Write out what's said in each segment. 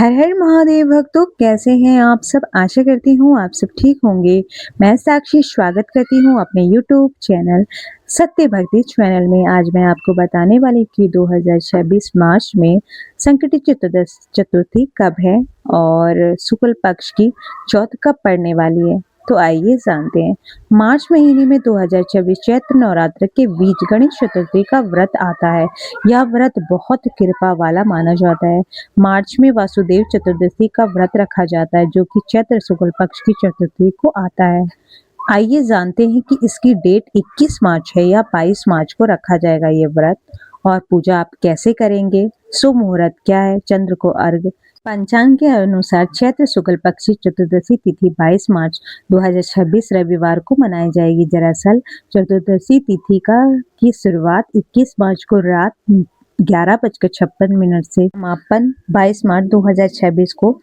हर हर महादेव भक्तों, कैसे हैं आप सब। आशा करती हूँ आप सब ठीक होंगे। मैं साक्षी स्वागत करती हूँ अपने YouTube चैनल सत्य भक्ति चैनल में। आज मैं आपको बताने वाली कि 2026 मार्च में संकटी चतुर्थी कब है और शुक्ल पक्ष की चौथ कब पड़ने वाली है। तो आइए जानते हैं। मार्च महीने में 2026 चैत्र नवरात्र के बीच गणेश चतुर्थी का व्रत आता है। यह व्रत बहुत कृपा वाला माना जाता है। मार्च में वासुदेव चतुर्दशी का व्रत रखा जाता है, जो कि चैत्र शुक्ल पक्ष की चतुर्थी को आता है। आइए जानते हैं कि इसकी डेट 21 मार्च है या 22 मार्च को रखा जाएगा ये व्रत। और पूजा आप कैसे करेंगे, शुभ मुहूर्त क्या है, चंद्र को अर्घ। पंचांग के अनुसार चैत्र शुक्ल पक्ष की चतुर्दशी तिथि 22 मार्च 2026 रविवार को मनाई जाएगी। दरअसल चतुर्दशी तिथि की शुरुआत 21 मार्च को रात 11:56 से समापन 22 मार्च 2026 को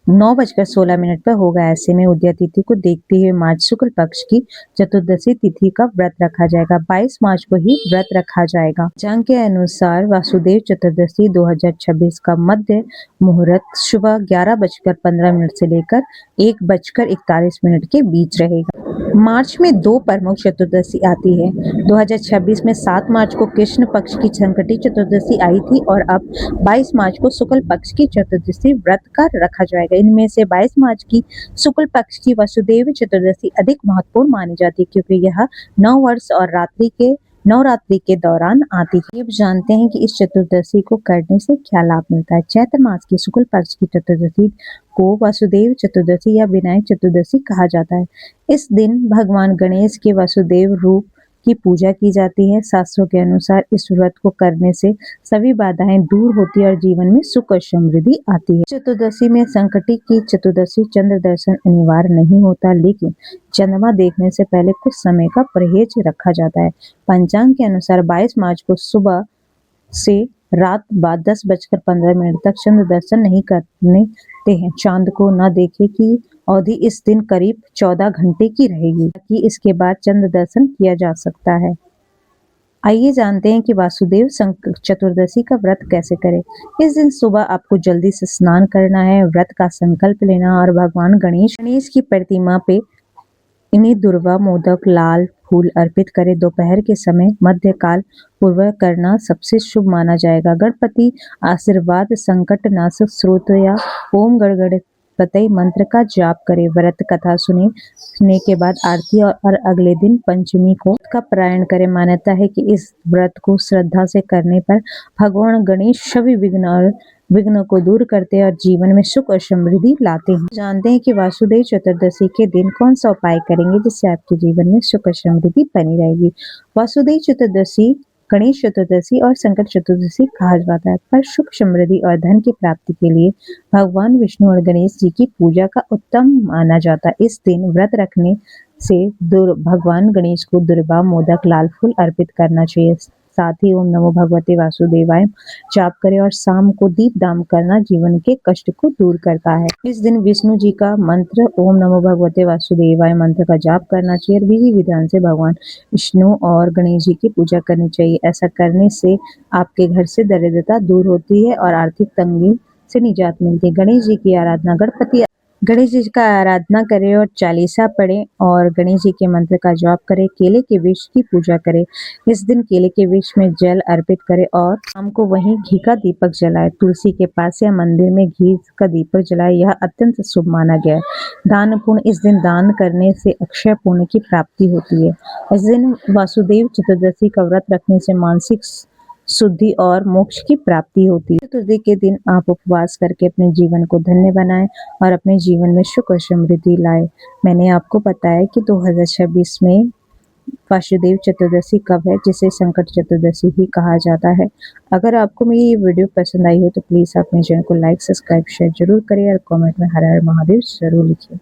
9:16 पर होगा। ऐसे में उदय तिथि को देखते हुए मार्च शुक्ल पक्ष की चतुर्दशी तिथि का व्रत रखा जाएगा। 22 मार्च को ही व्रत रखा जाएगा। पंचांग के अनुसार वासुदेव चतुर्दशी 2026 का मध्य मुहूर्त सुबह 11:15 से लेकर 1:41 के बीच रहेगा। मार्च में दो प्रमुख चतुर्दशी आती है। 2026 में 7 मार्च को कृष्ण पक्ष की संकटी चतुर्दशी आई थी और अब 22 मार्च को शुक्ल पक्ष की चतुर्दशी व्रत का रखा जाएगा। इनमें से 22 मार्च की शुक्ल पक्ष की वसुदेव चतुर्दशी अधिक महत्वपूर्ण मानी जाती है, क्योंकि यह नववर्ष और नवरात्रि के दौरान आती है। अब जानते हैं कि इस चतुर्दशी को करने से क्या लाभ मिलता है। चैत्र मास की शुक्ल पक्ष की चतुर्दशी को वासुदेव चतुर्दशी या विनायक चतुर्दशी कहा जाता है। इस दिन भगवान गणेश के वासुदेव रूप की पूजा की जाती है। शास्त्रों के अनुसार इस व्रत को करने से सभी बाधाएं दूर होती है और जीवन में सुख और समृद्धि आती है। चतुर्दशी में संकटी की चतुर्दशी चंद्र दर्शन अनिवार्य नहीं होता, लेकिन चंद्रमा देखने से पहले कुछ समय का परहेज रखा जाता है। पंचांग के अनुसार 22 मार्च को सुबह से रात बाद 10:15 तक चंद्र दर्शन नहीं करने हैं। चांद को न देखे की अवधि इस दिन करीब 14 घंटे की रहेगी, ताकि इसके बाद चंद्र दर्शन किया जा सकता है। आइए जानते हैं कि वासुदेव चतुर्दशी का व्रत कैसे करें। इस दिन सुबह आपको जल्दी से स्नान करना है, व्रत का संकल्प लेना और भगवान गणेश की प्रतिमा पे इन्हें दुर्वा मोदक लाल फूल अर्पित करें। दोपहर के समय मध्यकाल पूर्व करना सबसे शुभ माना जाएगा। गणपति आशीर्वाद संकट नाशक स्रोत या ओम गणपति मंत्र का जाप करें। व्रत कथा सुनने के बाद आरती और अगले दिन पंचमी को का पारायण करें। मान्यता है कि इस व्रत को श्रद्धा से करने पर भगवान गणेश सभी विघ्न को दूर करते हैं और जीवन में सुख और समृद्धि लाते हैं। जानते हैं कि वासुदेव चतुर्दशी के दिन कौन सा उपाय करेंगे जिससे आपके जीवन में सुख और समृद्धि बनी रहेगी। वासुदेव चतुर्दशी गणेश चतुर्दशी और संकट चतुर्दशी कहा जाता है, पर सुख समृद्धि और धन की प्राप्ति के लिए भगवान विष्णु और गणेश जी की पूजा का उत्तम माना जाता है। इस दिन व्रत रखने से भगवान गणेश को दुर्वा मोदक लाल फूल अर्पित करना चाहिए। साथ ही ओम नमो भगवते वासुदेवाय जाप करें और शाम को दीप दान करना जीवन के कष्ट को दूर करता है। इस दिन विष्णु जी का मंत्र ओम नमो भगवते वासुदेवाय मंत्र का जाप करना चाहिए और विधि विधान से भगवान विष्णु और गणेश जी की पूजा करनी चाहिए। ऐसा करने से आपके घर से दरिद्रता दूर होती है और आर्थिक तंगी से निजात मिलती है। गणेश जी की आराधना गणेश जी का आराधना करें और चालीसा पढ़ें और गणेश जी के मंत्र का जाप करें। केले के वृक्ष की पूजा करें। इस दिन केले के वृक्ष में जल अर्पित करें और शाम को वहीं घी का दीपक जलाएं। तुलसी के पास या मंदिर में घी का दीपक जलाएं, यह अत्यंत शुभ माना गया है। दान पुण्य, इस दिन दान करने से अक्षय पुण्य की प्राप्ति होती है। इस दिन वासुदेव चतुर्दशी का व्रत रखने से मानसिक शुद्धि और मोक्ष की प्राप्ति होती है। चतुर्थी के दिन आप उपवास करके अपने जीवन को धन्य बनाएं और अपने जीवन में सुख और समृद्धि लाए। मैंने आपको बताया कि 2026 में वासुदेव चतुर्दशी कब है, जिसे संकट चतुर्दशी ही कहा जाता है। अगर आपको मेरी ये वीडियो पसंद आई हो तो प्लीज़ आप मेरे चैनल को लाइक सब्सक्राइब शेयर जरूर करें और कमेंट में हर हर महादेव जरूर लिखिए।